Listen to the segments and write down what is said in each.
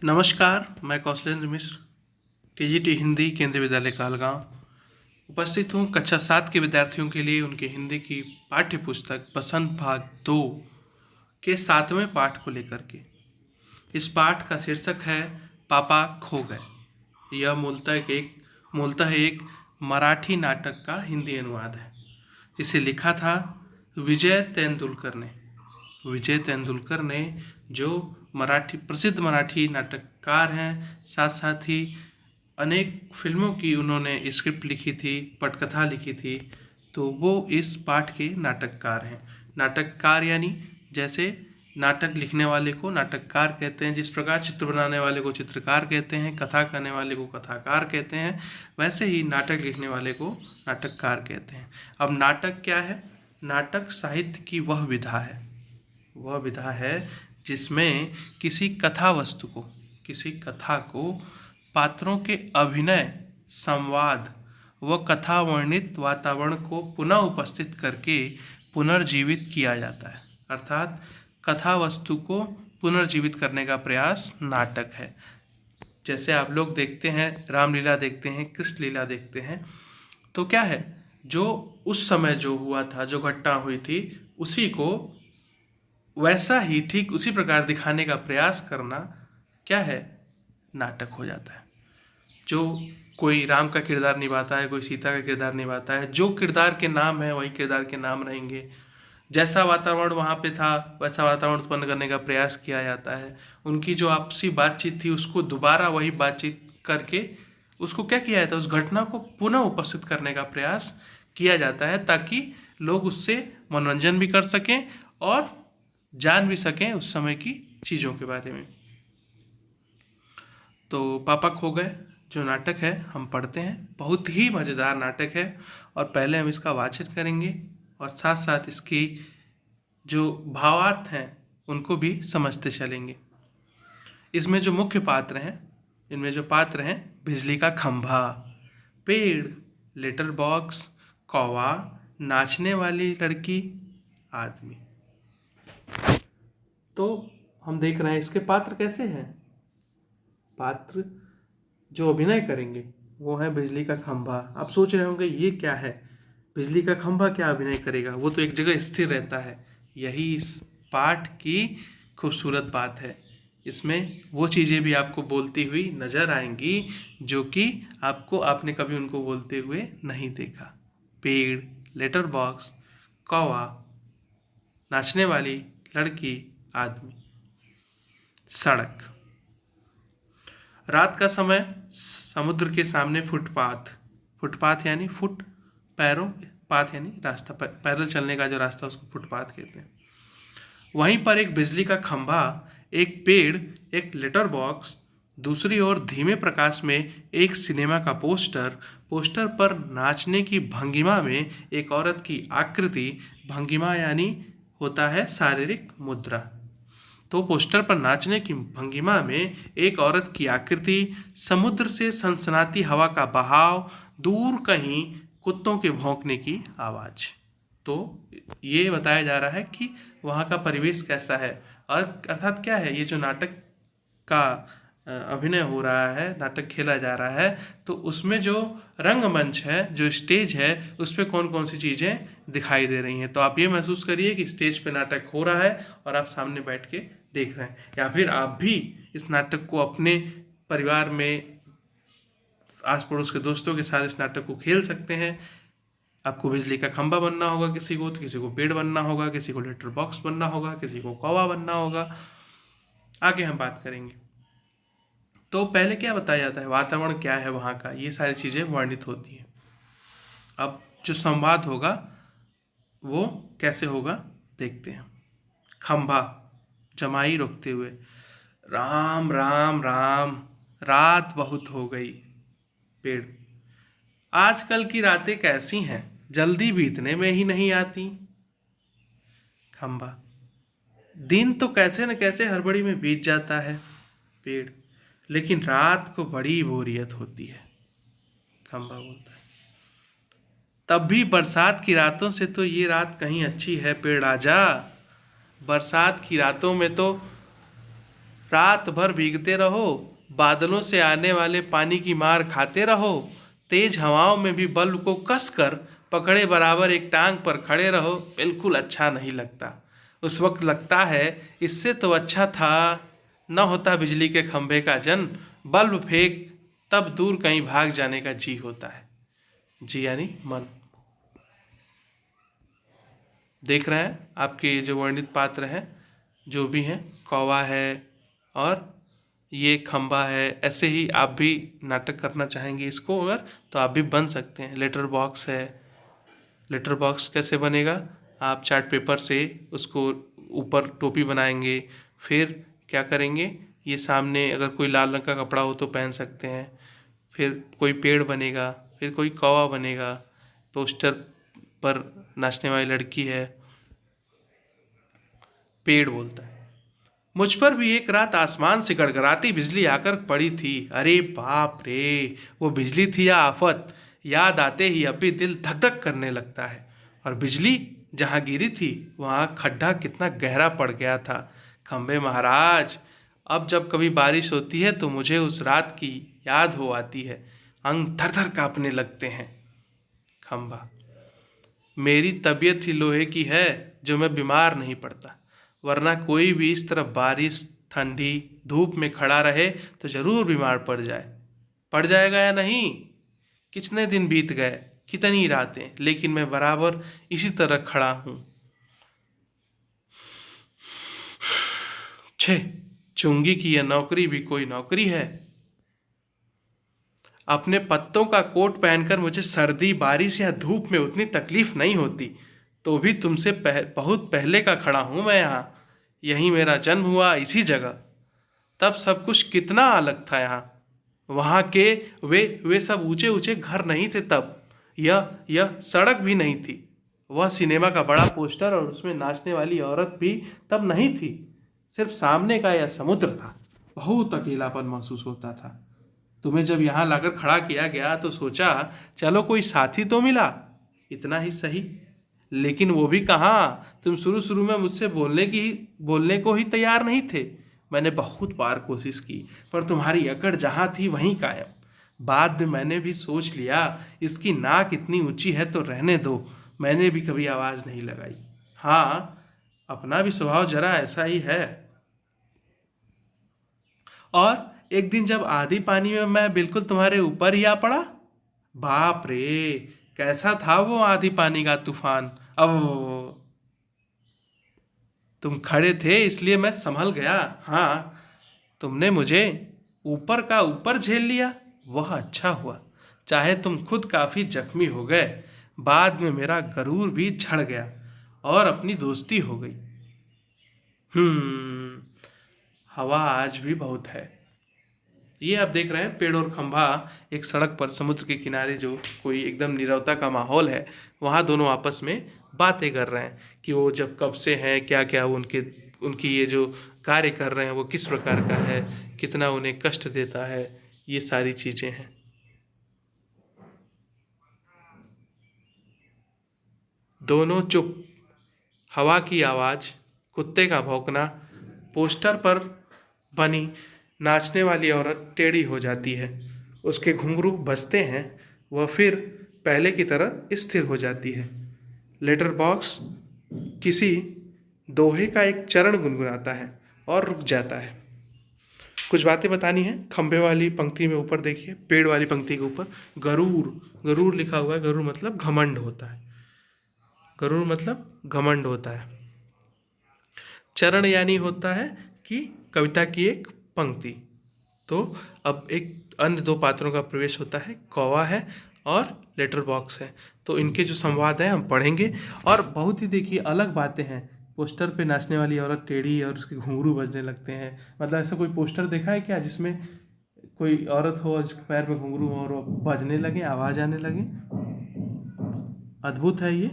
नमस्कार, मैं कौशलेंद्र मिश्र, टीजीटी हिंदी केंद्रीय विद्यालय कालगांव उपस्थित हूँ कक्षा 7 के विद्यार्थियों के लिए उनके हिंदी की पाठ्य पुस्तक बसंत भाग 2 के 7वें पाठ को लेकर के। इस पाठ का शीर्षक है पापा खो गए। यह मूलतः एक मराठी नाटक का हिंदी अनुवाद है, जिसे लिखा था विजय तेंदुलकर ने जो प्रसिद्ध मराठी नाटककार हैं, साथ साथ ही अनेक फिल्मों की उन्होंने स्क्रिप्ट लिखी थी, पटकथा लिखी थी। तो वो इस पाठ के नाटककार हैं। नाटककार यानी जैसे नाटक लिखने वाले को नाटककार कहते हैं, जिस प्रकार चित्र बनाने वाले को चित्रकार कहते हैं, कथा कहने वाले को कथाकार कहते हैं, वैसे ही नाटक लिखने वाले को नाटककार कहते हैं। अब नाटक क्या है? नाटक साहित्य की वह विधा है जिसमें किसी कथा को पात्रों के अभिनय, संवाद व कथा वर्णित वातावरण को पुनः उपस्थित करके पुनर्जीवित किया जाता है। अर्थात कथा वस्तु को पुनर्जीवित करने का प्रयास नाटक है। जैसे आप लोग देखते हैं, रामलीला देखते हैं, कृष्ण लीला देखते हैं, तो क्या है, जो उस समय जो हुआ था, जो घटना हुई थी, उसी को वैसा ही ठीक उसी प्रकार दिखाने का प्रयास करना क्या है? नाटक हो जाता है। जो कोई राम का किरदार निभाता है, कोई सीता का किरदार निभाता है, जो किरदार के नाम है वही किरदार के नाम रहेंगे। जैसा वातावरण वहाँ पे था वैसा वातावरण उत्पन्न करने का प्रयास किया जाता है। उनकी जो आपसी बातचीत थी उसको दोबारा वही बातचीत करके उसको क्या किया जाता है, उस घटना को पुनः उपस्थित करने का प्रयास किया जाता है, ताकि लोग उससे मनोरंजन भी कर सकें और जान भी सकें उस समय की चीज़ों के बारे में। तो पापा खो गए जो नाटक है हम पढ़ते हैं। बहुत ही मज़ेदार नाटक है और पहले हम इसका वाचन करेंगे और साथ साथ इसकी जो भावार्थ हैं उनको भी समझते चलेंगे। इसमें जो मुख्य पात्र हैं, इनमें जो पात्र हैं, बिजली का खंभा, पेड़, लेटर बॉक्स, कौवा, नाचने वाली लड़की, आदमी। तो हम देख रहे हैं इसके पात्र कैसे हैं। पात्र जो अभिनय करेंगे वो है बिजली का खंभा। आप सोच रहे होंगे ये क्या है, बिजली का खंभा क्या अभिनय करेगा, वो तो एक जगह स्थिर रहता है। यही इस पाठ की खूबसूरत बात है। इसमें वो चीज़ें भी आपको बोलती हुई नज़र आएंगी जो कि आपने कभी उनको बोलते हुए नहीं देखा। पेड़, लेटर बॉक्स, कौवा, नाचने वाली लड़की, आदमी। सड़क, रात का समय, समुद्र के सामने फुटपाथ यानी पैरों, पाथ यानी रास्ता, पैदल चलने का जो रास्ता उसको फुटपाथ कहते हैं। वहीं पर एक बिजली का खंभा, एक पेड़, एक लेटर बॉक्स, दूसरी ओर धीमे प्रकाश में एक सिनेमा का पोस्टर पर नाचने की भंगिमा में एक औरत की आकृति। भंगिमा यानी होता है शारीरिक मुद्रा। तो पोस्टर पर नाचने की भंगिमा में एक औरत की आकृति, समुद्र से सनसनाती हवा का बहाव, दूर कहीं कुत्तों के भौंकने की आवाज़। तो ये बताया जा रहा है कि वहाँ का परिवेश कैसा है, और अर्थात क्या है, ये जो नाटक का अभिनय हो रहा है, नाटक खेला जा रहा है, तो उसमें जो रंगमंच है, जो स्टेज है, उस पर कौन कौन सी चीज़ें दिखाई दे रही हैं। तो आप ये महसूस करिए कि स्टेज पे नाटक हो रहा है और आप सामने बैठ के देख रहे हैं, या फिर आप भी इस नाटक को अपने परिवार में आस पड़ोस के दोस्तों के साथ इस नाटक को खेल सकते हैं। आपको बिजली का खंभा बनना होगा किसी को, तो किसी को पेड़ बनना होगा, किसी को लेटर बॉक्स बनना होगा, किसी को कौवा बनना होगा। आगे हम बात करेंगे। तो पहले क्या बताया जाता है, वातावरण क्या है वहाँ का, ये सारी चीज़ें वर्णित होती हैं। अब जो संवाद होगा वो कैसे होगा देखते हैं। खंभा, जमाई रोकते हुए, राम राम राम, रात बहुत हो गई। पेड़, आजकल की रातें कैसी हैं, जल्दी बीतने में ही नहीं आती। खंभा, दिन तो कैसे न कैसे हड़बड़ी में बीत जाता है। पेड़, लेकिन रात को बड़ी बोरियत होती है। खंभा बोलता है, तब भी बरसात की रातों से तो ये रात कहीं अच्छी है। पेड़ आजा, बरसात की रातों में तो रात भर भीगते रहो, बादलों से आने वाले पानी की मार खाते रहो, तेज हवाओं में भी बल्ब को कस कर पकड़े बराबर एक टांग पर खड़े रहो, बिल्कुल अच्छा नहीं लगता। उस वक्त लगता है इससे तो अच्छा था न होता बिजली के खंभे का जन्म, बल्ब फेंक तब दूर कहीं भाग जाने का जी होता है। जी यानी मन। देख रहे हैं आपके जो वर्णित पात्र हैं, जो भी हैं, कौवा है और ये खंबा है। ऐसे ही आप भी नाटक करना चाहेंगे इसको अगर, तो आप भी बन सकते हैं। लेटर बॉक्स है, लेटर बॉक्स कैसे बनेगा? आप चार्ट पेपर से उसको ऊपर टोपी बनाएंगे, फिर क्या करेंगे, ये सामने अगर कोई लाल रंग का कपड़ा हो तो पहन सकते हैं, फिर कोई पेड़ बनेगा, फिर कोई कौवा बनेगा, पोस्टर पर नाचने वाली लड़की है, पेड़ बोलता है मुझ पर भी एक रात आसमान से गड़गड़ाती बिजली आकर पड़ी थी। अरे बाप रे, वो बिजली थी या आफत, याद आते ही अब भी दिल धक धक करने लगता है। और बिजली जहाँ गिरी थी वहाँ खड्डा कितना गहरा पड़ गया था। खंबे महाराज, अब जब कभी बारिश होती है तो मुझे उस रात की याद हो आती है, अंग थर थर कांपने लगते हैं। खंबा, मेरी तबीयत ही लोहे की है जो मैं बीमार नहीं पड़ता, वरना कोई भी इस तरह बारिश, ठंडी, धूप में खड़ा रहे तो जरूर बीमार पड़ जाए। पड़ जाएगा या नहीं? कितने दिन बीत गए, कितनी रातें, लेकिन मैं बराबर इसी तरह खड़ा हूँ। छे, चुंगी की यह नौकरी भी कोई नौकरी है? अपने पत्तों का कोट पहनकर मुझे सर्दी, बारिश या धूप में उतनी तकलीफ नहीं होती, तो भी तुमसे बहुत पहले का खड़ा हूं मैं यहाँ। यहीं मेरा जन्म हुआ, इसी जगह। तब सब कुछ कितना अलग था यहाँ। वहाँ के वे सब ऊंचे ऊंचे घर नहीं थे तब। यह सड़क भी नहीं थी। वह सिनेमा का बड़ा पोस्टर और उसमें नाचने वाली औरत भी तब नहीं थी। सिर्फ सामने का यह समुद्र था। बहुत अकेलापन महसूस होता था। तुम्हें जब यहाँ लाकर खड़ा किया गया तो सोचा चलो कोई साथी तो मिला, इतना ही सही। लेकिन वो भी कहाँ, तुम शुरू शुरू में मुझसे बोलने को ही तैयार नहीं थे। मैंने बहुत बार कोशिश की, पर तुम्हारी अकड़ जहाँ थी वहीं कायम। बाद में मैंने भी सोच लिया इसकी नाक इतनी ऊंची है तो रहने दो, मैंने भी कभी आवाज़ नहीं लगाई। हाँ, अपना भी स्वभाव जरा ऐसा ही है। और एक दिन जब आधी पानी में मैं बिल्कुल तुम्हारे ऊपर ही आ पड़ा, बाप रे, कैसा था वो आधी पानी का तूफान। अब तुम खड़े थे इसलिए मैं संभल गया। हाँ, तुमने मुझे ऊपर का ऊपर झेल लिया, वह अच्छा हुआ। चाहे तुम खुद काफी जख्मी हो गए, बाद में मेरा गरूर भी झड़ गया और अपनी दोस्ती हो गई। हम्म, हवा आज भी बहुत है। ये आप देख रहे हैं पेड़ और खंभा एक सड़क पर समुद्र के किनारे, जो कोई एकदम नीरवता का माहौल है, वहाँ दोनों आपस में बातें कर रहे हैं कि वो जब कब से हैं, क्या क्या उनकी ये जो कार्य कर रहे हैं वो किस प्रकार का है, कितना उन्हें कष्ट देता है, ये सारी चीज़ें हैं। दोनों चुप। हवा की आवाज़, कुत्ते का भौंकना, पोस्टर पर बनी नाचने वाली औरत टेढ़ी हो जाती है, उसके घुंघरू बजते हैं, वह फिर पहले की तरह स्थिर हो जाती है। लेटर बॉक्स किसी दोहे का एक चरण गुनगुनाता है और रुक जाता है। कुछ बातें बतानी है। खंभे वाली पंक्ति में ऊपर देखिए, पेड़ वाली पंक्ति के ऊपर गरूर, गरूर लिखा हुआ है। गरूर मतलब घमंड होता है। गरूर मतलब घमंड होता है। चरण यानी होता है कि कविता की एक पंक्ति। तो अब एक अन्य दो पात्रों का प्रवेश होता है, कौवा है और लेटर बॉक्स है। तो इनके जो संवाद हैं हम पढ़ेंगे। और बहुत ही देखिए अलग बातें हैं। पोस्टर पे नाचने वाली औरत टेढ़ी और उसके घुंघरू बजने लगते हैं। मतलब ऐसा कोई पोस्टर देखा है क्या जिसमें कोई औरत हो और जिसके पैर में घुंघरू हो और वो बजने लगे, आवाज़ आने लगे? अद्भुत है ये।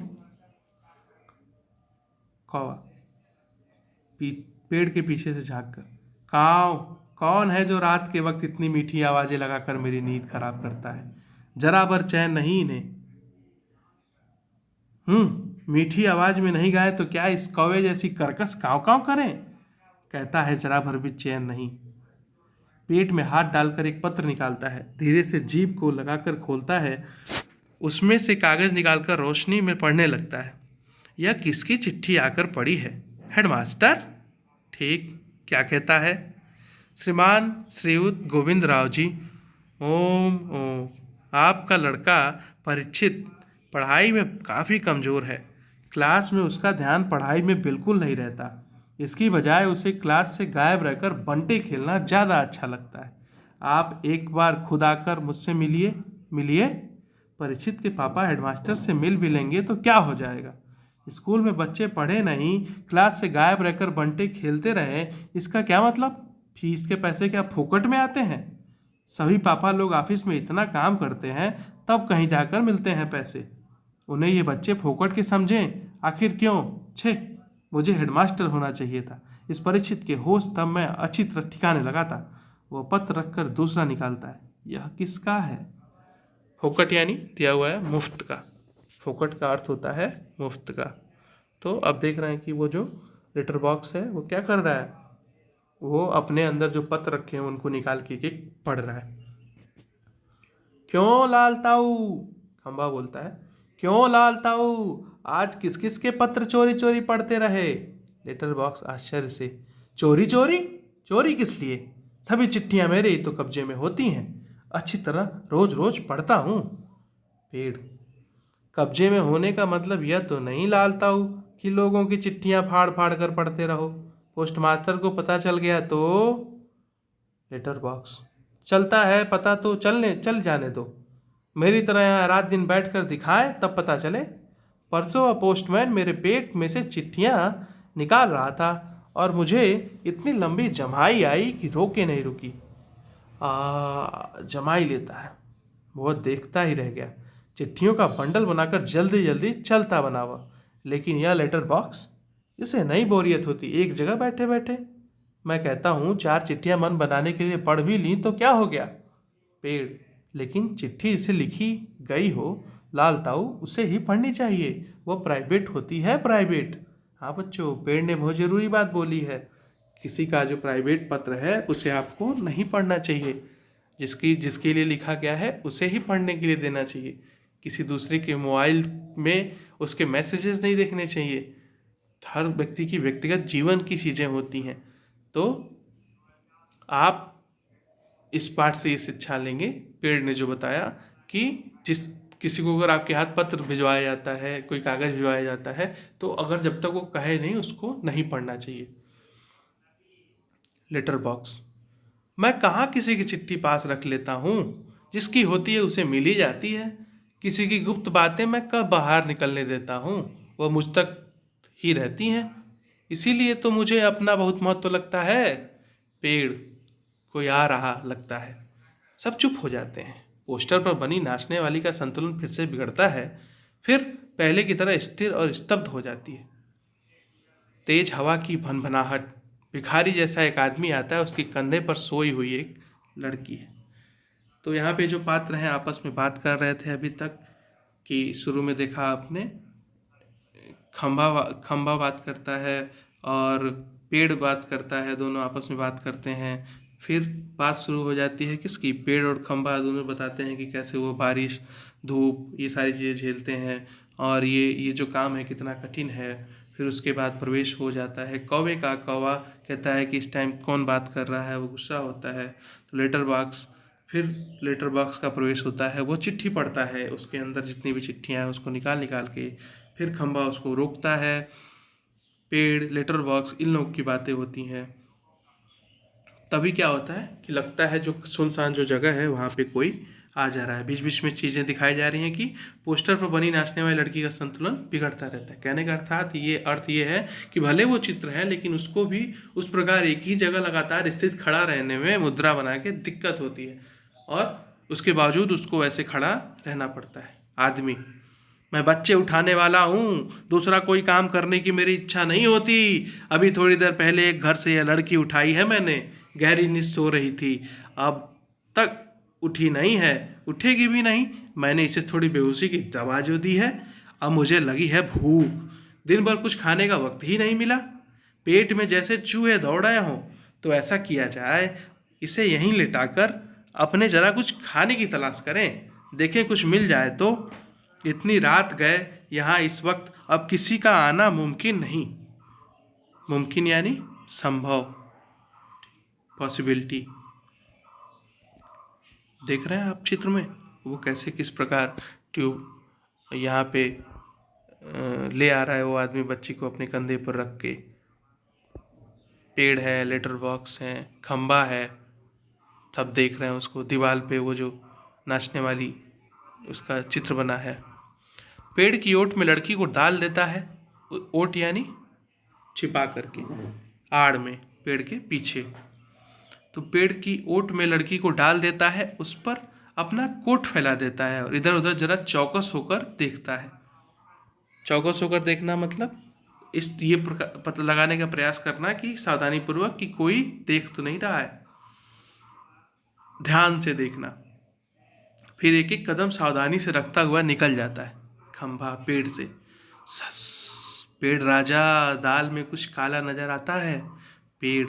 कौवा पेड़ के पीछे से झाँक कर, काव, कौन है जो रात के वक्त इतनी मीठी आवाज़ें लगाकर मेरी नींद खराब करता है? जरा भर चैन नहीं इन्हें। मीठी आवाज में नहीं गाए तो क्या इस कौवे जैसी कर्कश काव काव करें? कहता है जरा भर भी चैन नहीं। पेट में हाथ डालकर एक पत्र निकालता है, धीरे से जीभ को लगाकर खोलता है, उसमें से कागज निकालकर रोशनी में पढ़ने लगता है। यह किसकी चिट्ठी आकर पड़ी है? हेडमास्टर। ठीक, क्या कहता है? श्रीमान श्रीयुत गोविंद राव जी, ओम ओम, आपका लड़का परीक्षित पढ़ाई में काफ़ी कमज़ोर है। क्लास में उसका ध्यान पढ़ाई में बिल्कुल नहीं रहता। इसकी बजाय उसे क्लास से गायब रहकर बंटे खेलना ज़्यादा अच्छा लगता है। आप एक बार खुद आकर मुझसे मिलिए। मिलिए? परीक्षित के पापा हेडमास्टर से मिल भी लेंगे तो क्या हो जाएगा? स्कूल में बच्चे पढ़े नहीं, क्लास से गायब रहकर बंटे खेलते रहे, इसका क्या मतलब? फीस के पैसे क्या फोकट में आते हैं? सभी पापा लोग ऑफिस में इतना काम करते हैं, तब कहीं जाकर मिलते हैं पैसे। उन्हें ये बच्चे फोकट के समझें? आखिर क्यों? छे, मुझे हेडमास्टर होना चाहिए था। इस परीक्षित के होश तब मैं अच्छी तरह ठिकाने लगा था। वह पत्र रखकर दूसरा निकालता है। यह किसका है? फोकट यानी दिया हुआ है, मुफ्त का। फोकट का अर्थ होता है मुफ्त का। तो अब देख रहे हैं कि वो जो लेटर बॉक्स है वो क्या कर रहा है, वो अपने अंदर जो पत्र रखे हैं उनको निकाल के पढ़ रहा है। क्यों लाल ताऊ? खंबा बोलता है, क्यों लाल ताऊ, आज किस किस के पत्र चोरी चोरी पढ़ते रहे? लेटर बॉक्स आश्चर्य से, चोरी चोरी? चोरी किस लिए? सभी चिट्ठियां मेरे ही तो कब्जे में होती हैं, अच्छी तरह रोज रोज पढ़ता हूँ। पेड़, कब्जे में होने का मतलब यह तो नहीं लाल ताऊ कि लोगों की चिट्ठियां फाड़ फाड़ कर पढ़ते रहो। पोस्टमास्टर को पता चल गया तो? लेटर बॉक्स, चलता है पता तो चल जाने दो। मेरी तरह यहाँ रात दिन बैठ कर दिखाए तब पता चले। परसों वह पोस्टमैन मेरे पेट में से चिट्ठियाँ निकाल रहा था और मुझे इतनी लंबी जमाई आई कि रोके नहीं रुकी। जमाई लेता है, वो देखता ही रह गया। चिट्ठियों का बंडल बनाकर जल्दी जल्दी चलता बना हुआ। लेकिन यह लेटर बॉक्स, इसे नई बोरियत होती एक जगह बैठे बैठे। मैं कहता हूँ 4 चिट्ठियाँ मन बनाने के लिए पढ़ भी ली तो क्या हो गया? पेड़, लेकिन चिट्ठी इसे लिखी गई हो लाल ताऊ, उसे ही पढ़नी चाहिए, वो प्राइवेट होती है, प्राइवेट। हाँ बच्चों, पेड़ ने बहुत ज़रूरी बात बोली है। किसी का जो प्राइवेट पत्र है उसे आपको नहीं पढ़ना चाहिए। जिसके लिए लिखा गया है उसे ही पढ़ने के लिए देना चाहिए। किसी दूसरे के मोबाइल में उसके मैसेजेस नहीं देखने चाहिए। हर व्यक्ति की व्यक्तिगत जीवन की चीज़ें होती हैं। तो आप इस पाठ से ये शिक्षा लेंगे, पेड़ ने जो बताया कि जिस किसी को अगर आपके हाथ पत्र भिजवाया जाता है, कोई कागज़ भिजवाया जाता है, तो अगर जब तक वो कहे नहीं उसको नहीं पढ़ना चाहिए। लेटर बॉक्स, मैं कहाँ किसी की चिट्ठी पास रख लेता हूँ, जिसकी होती है उसे मिल ही जाती है। किसी की गुप्त बातें मैं कब बाहर निकलने देता हूँ, वह मुझ तक ही रहती हैं। इसीलिए तो मुझे अपना बहुत महत्व लगता है। पेड़, कोई आ रहा लगता है। सब चुप हो जाते हैं। पोस्टर पर बनी नाचने वाली का संतुलन फिर से बिगड़ता है, फिर पहले की तरह स्थिर और स्तब्ध हो जाती है। तेज हवा की भनभनाहट, भिखारी जैसा एक आदमी आता है, उसके कंधे पर सोई हुई एक लड़की है। तो यहाँ पे जो पात्र हैं आपस में बात कर रहे थे अभी तक, कि शुरू में देखा आपने खंबा बात करता है और पेड़ बात करता है, दोनों आपस में बात करते हैं। फिर बात शुरू हो जाती है किसकी? पेड़ और खंबा दोनों बताते हैं कि कैसे वो बारिश, धूप, ये सारी चीज़ें झेलते हैं और ये जो काम है कितना कठिन है। फिर उसके बाद प्रवेश हो जाता है कौवे का। कौवा कहता है कि इस टाइम कौन बात कर रहा है, वो गुस्सा होता है। तो लेटर बॉक्स, फिर लेटर बॉक्स का प्रवेश होता है, वो चिट्ठी पढ़ता है, उसके अंदर जितनी भी चिट्ठियाँ हैं उसको निकाल निकाल के फिर खंबा उसको रोकता है। पेड़, लेटर बॉक्स, इन लोगों की बातें होती हैं। तभी क्या होता है कि लगता है जो सुनसान जो जगह है वहाँ पे कोई आ जा रहा है। बीच बीच में चीज़ें दिखाई जा रही हैं कि पोस्टर पर बनी नाचने वाली लड़की का संतुलन बिगड़ता रहता है। कहने का अर्थात ये अर्थ ये है कि भले वो चित्र है लेकिन उसको भी उस प्रकार एक ही जगह लगातार स्थित खड़ा रहने में मुद्रा बना के दिक्कत होती है और उसके बावजूद उसको ऐसे खड़ा रहना पड़ता है। आदमी, मैं बच्चे उठाने वाला हूँ, दूसरा कोई काम करने की मेरी इच्छा नहीं होती। अभी थोड़ी देर पहले एक घर से यह लड़की उठाई है मैंने, गहरी नींद सो रही थी, अब तक उठी नहीं है, उठेगी भी नहीं। मैंने इसे थोड़ी बेहोशी की दवा जो दी है, अब मुझे लगी है भूख, दिन भर कुछ खाने का वक्त ही नहीं मिला। पेट में जैसे चूहे दौड़ रहे हों, तो ऐसा किया जाए, इसे यहीं लिटाकर अपने जरा कुछ खाने की तलाश करें, देखें कुछ मिल जाए तो। इतनी रात गए यहाँ, इस वक्त अब किसी का आना मुमकिन नहीं। मुमकिन यानी संभव, पॉसिबिलिटी। देख रहे हैं आप चित्र में वो कैसे किस प्रकार ट्यूब यहाँ पे ले आ रहा है वो आदमी बच्ची को अपने कंधे पर रख के। पेड़ है, लेटर बॉक्स है, खंबा है, सब देख रहे हैं उसको। दीवार पे वो जो नाचने वाली उसका चित्र बना है। पेड़ की ओट में लड़की को डाल देता है, ओट यानी छिपा करके, आड़ में, पेड़ के पीछे। तो पेड़ की ओट में लड़की को डाल देता है, उस पर अपना कोट फैला देता है और इधर उधर जरा चौकस होकर देखता है। चौकस होकर देखना मतलब ये पता लगाने का प्रयास करना कि सावधानी पूर्वक कि कोई देख तो नहीं रहा है, ध्यान से देखना। फिर एक एक कदम सावधानी से रखता हुआ निकल जाता है खंभा पेड़ से। पेड़ राजा, दाल में कुछ काला नजर आता है। पेड़,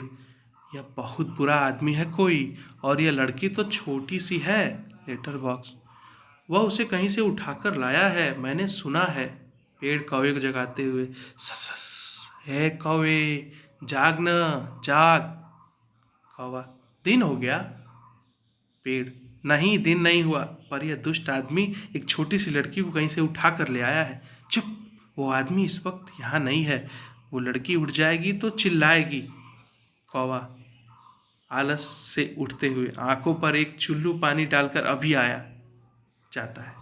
यह बहुत बुरा आदमी है कोई, और यह लड़की तो छोटी सी है। लेटर बॉक्स, वह उसे कहीं से उठाकर लाया है, मैंने सुना है। पेड़ कौवे को जगाते हुए, सस है कौवे, जाग न, जाग। कौवा, दिन हो गया। पेड़, नहीं दिन नहीं हुआ, पर यह दुष्ट आदमी एक छोटी सी लड़की को कहीं से उठा कर ले आया है। चुप, वो आदमी इस वक्त यहाँ नहीं है, वो लड़की उठ जाएगी तो चिल्लाएगी। कौवा आलस से उठते हुए आंखों पर एक चुल्लू पानी डालकर अभी आया जाता है।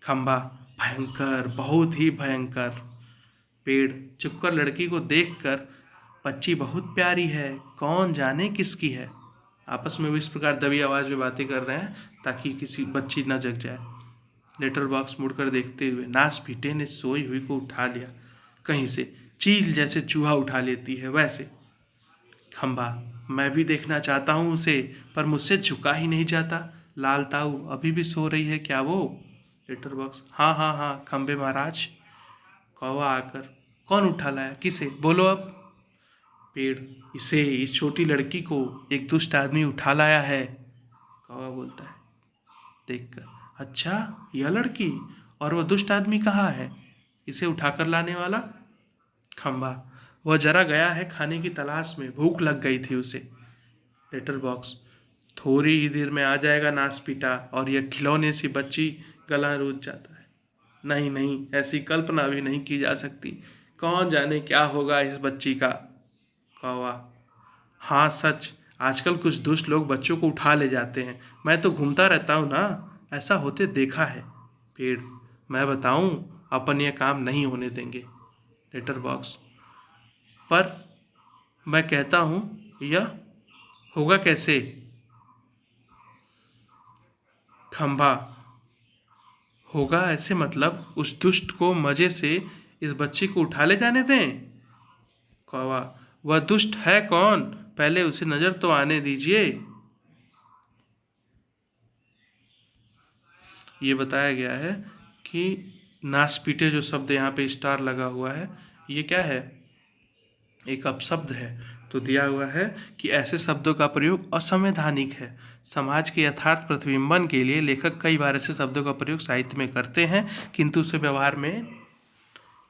खंबा, भयंकर, बहुत ही भयंकर। पेड़ चुपकर लड़की को देखकर, बच्ची बहुत प्यारी है, कौन जाने किसकी है। आपस में भी इस प्रकार दबी आवाज में बातें कर रहे हैं ताकि किसी बच्ची न जग जाए। लेटर बॉक्स मुड़कर देखते हुए, नास पीटे ने सोई हुई को उठा लिया, कहीं से चील जैसे चूहा उठा लेती है वैसे। खंबा, मैं भी देखना चाहता हूँ उसे, पर मुझसे झुका ही नहीं जाता। लाल ताऊ, अभी भी सो रही है क्या वो? लेटर बॉक्स, हाँ हाँ हाँ खंबे महाराज। कौवा आकर, कौन उठा लाया, किसे, बोलो अब। पेड़, इसे, इस छोटी लड़की को एक दुष्ट आदमी उठा लाया है। कौवा बोलता है देखकर, अच्छा यह लड़की, और वह दुष्ट आदमी कहाँ है इसे उठाकर लाने वाला? खंबा, वह जरा गया है खाने की तलाश में, भूख लग गई थी उसे। लेटर बॉक्स, थोड़ी ही देर में आ जाएगा नास पीटा, और यह खिलौने सी बच्ची गला रूझ जाता है। नहीं नहीं, ऐसी कल्पना भी नहीं की जा सकती, कौन जाने क्या होगा इस बच्ची का। कौवा, हाँ सच, आजकल कुछ दुष्ट लोग बच्चों को उठा ले जाते हैं, मैं तो घूमता रहता हूँ ना, ऐसा होते देखा है। पेड़, मैं बताऊँ, अपन यह काम नहीं होने देंगे। लेटर बॉक्स, पर मैं कहता हूँ यह होगा कैसे? खंभा, होगा ऐसे मतलब उस दुष्ट को मजे से इस बच्ची को उठा ले जाने दें। कौवा, वह दुष्ट है कौन, पहले उसे नजर तो आने दीजिए। ये बताया गया है कि नास पीटे जो शब्द यहाँ पे स्टार लगा हुआ है, ये क्या है, एक अपशब्द है। तो दिया हुआ है कि ऐसे शब्दों का प्रयोग असंवैधानिक है। समाज के यथार्थ प्रतिबिंबन के लिए लेखक कई बार ऐसे शब्दों का प्रयोग साहित्य में करते हैं, किंतु उसे व्यवहार में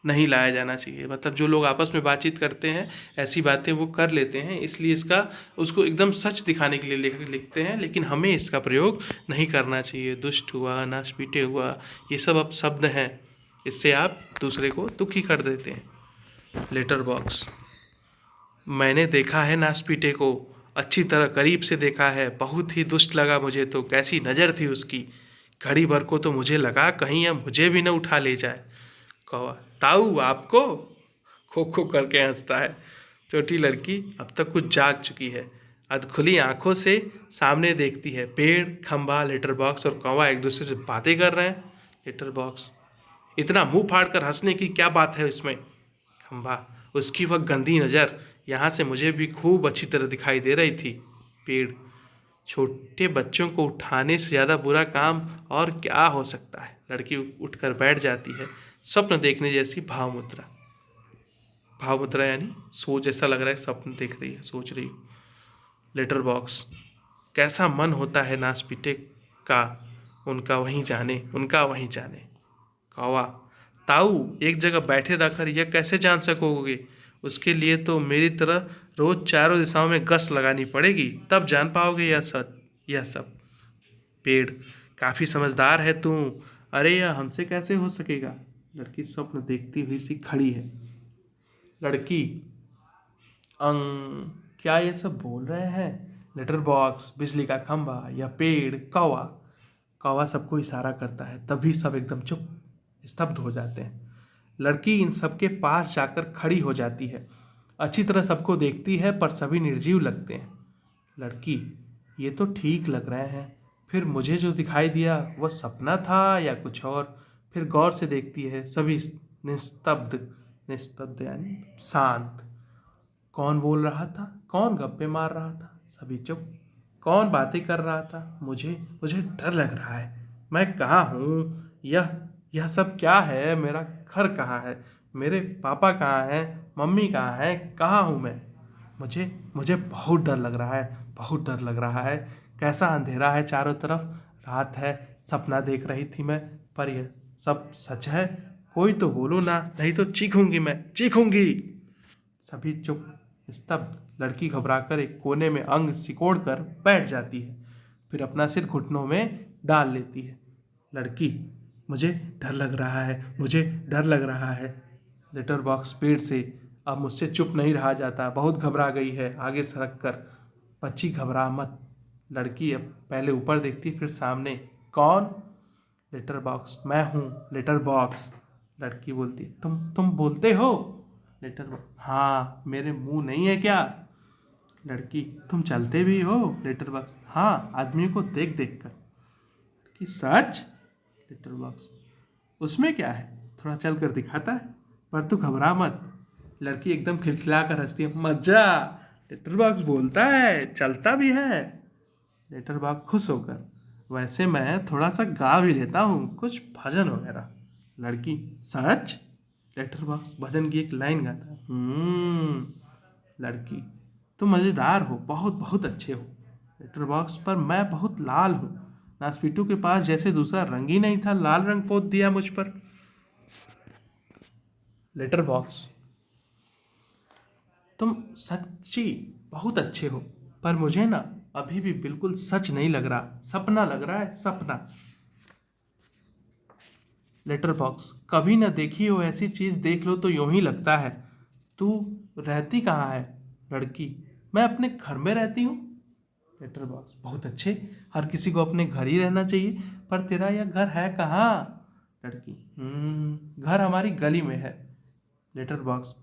नहीं लाया जाना चाहिए। मतलब जो लोग आपस में बातचीत करते हैं ऐसी बातें वो कर लेते हैं, इसलिए इसका उसको एकदम सच दिखाने के लिए लेखक लिखते हैं, लेकिन हमें इसका प्रयोग नहीं करना चाहिए। दुष्ट हुआ, नासपीटे हुआ, ये सब अब शब्द हैं, इससे आप दूसरे को दुखी कर देते हैं। लेटर बॉक्स, मैंने देखा है नासपीटे को, अच्छी तरह करीब से देखा है, बहुत ही दुष्ट लगा मुझे तो, कैसी नज़र थी उसकी, घड़ी भर को तो मुझे लगा कहीं अब मुझे भी न उठा ले जाए। कौवा, ताऊ आपको, खो खो करके हंसता है। छोटी लड़की अब तक कुछ जाग चुकी है, अधखुली आंखों से सामने देखती है। पेड़, खंभा, लेटर बॉक्स और कौवा एक दूसरे से बातें कर रहे हैं। लेटर बॉक्स, इतना मुंह फाड़ कर हंसने की क्या बात है इसमें? खंभा, उसकी वह गंदी नज़र यहाँ से मुझे भी खूब अच्छी तरह दिखाई दे रही थी। पेड़, छोटे बच्चों को उठाने से ज़्यादा बुरा काम और क्या हो सकता है? लड़की उठकर बैठ जाती है, स्वप्न देखने जैसी भाव मुद्रा। भाव मुद्रा यानी सोच, ऐसा लग रहा है स्वप्न देख रही है, सोच रही। लेटर बॉक्स, कैसा मन होता है नासपीटे का, उनका वहीं जाने, उनका वहीं जाने। कौवा, ताऊ एक जगह बैठे रहकर यह कैसे जान सकोगे, उसके लिए तो मेरी तरह रोज चारों दिशाओं में गश्त लगानी पड़ेगी, तब जान पाओगे यह सच, यह सब। पेड़, काफी समझदार है तू, अरे यह हमसे कैसे हो सकेगा। लड़की स्वप्न देखती हुई सी खड़ी है। लड़की, क्या ये सब बोल रहे हैं, लेटर बॉक्स, बिजली का खंभा या पेड़, कौवा। कौवा सबको इशारा करता है, तभी सब एकदम चुप, स्तब्ध हो जाते हैं। लड़की इन सबके पास जाकर खड़ी हो जाती है, अच्छी तरह सबको देखती है पर सभी निर्जीव लगते हैं। लड़की, ये तो ठीक लग रहे हैं, फिर मुझे जो दिखाई दिया वह सपना था या कुछ और। फिर गौर से देखती है, सभी निस्तब्ध, निस्तब्ध यानी शांत। कौन बोल रहा था, कौन गप्पे मार रहा था, सभी चुप। कौन बातें कर रहा था, मुझे मुझे डर लग रहा है। मैं कहाँ हूँ, यह सब क्या है, मेरा घर कहाँ है, मेरे पापा कहाँ हैं, मम्मी कहाँ है, कहाँ हूँ मैं। मुझे मुझे बहुत डर लग रहा है, बहुत डर लग रहा है। कैसा अंधेरा है चारों तरफ, रात है, सपना देख रही थी मैं, पर यह सब सच है। कोई तो बोलो ना, नहीं तो चीखूंगी, मैं चीखूंगी। सभी चुप, स्तब्ध। लड़की घबराकर एक कोने में अंग सिकोड़ कर बैठ जाती है, फिर अपना सिर घुटनों में डाल लेती है। लड़की, मुझे डर लग रहा है, मुझे डर लग रहा है। लेटर बॉक्स स्पीड से, अब मुझसे चुप नहीं रहा जाता, बहुत घबरा गई है, आगे सरक कर। बच्ची घबरा मत। लड़की अब पहले ऊपर देखती फिर सामने। कौन। लेटर बॉक्स, मैं हूँ लेटर बॉक्स। लड़की बोलती, तुम बोलते हो। लेटर बॉक्स, हाँ, मेरे मुंह नहीं है क्या। लड़की, तुम चलते भी हो। लेटर बॉक्स, हाँ, आदमी को देख देख कर। कि सच। लेटर बॉक्स, उसमें क्या है, थोड़ा चल कर दिखाता है, पर तू घबरा मत। लड़की एकदम खिलखिला कर हंसती है, मजा। लेटर बॉक्स बोलता है, चलता भी है। लेटर बॉक्स खुश होकर, वैसे मैं थोड़ा सा गा भी लेता हूँ, कुछ भजन वगैरह। लड़की, सच। लेटर बॉक्स भजन की एक लाइन गाता है। लड़की, तुम मज़ेदार हो, बहुत बहुत अच्छे हो। लेटर बॉक्स, पर मैं बहुत लाल हूँ, नासपीटू के पास जैसे दूसरा रंग ही नहीं था, लाल रंग पोत दिया मुझ पर। लेटर बॉक्स, तुम सच्ची बहुत अच्छे हो, पर मुझे ना अभी भी बिल्कुल सच नहीं लग रहा, सपना लग रहा है, सपना। लेटर बॉक्स, कभी ना देखी हो ऐसी चीज़, देख लो तो यूं ही लगता है। तू रहती कहाँ है। लड़की, मैं अपने घर में रहती हूँ। लेटर बॉक्स, बहुत अच्छे, हर किसी को अपने घर ही रहना चाहिए, पर तेरा यह घर है कहाँ। लड़की, घर हमारी गली में है। लेटर बॉक्स,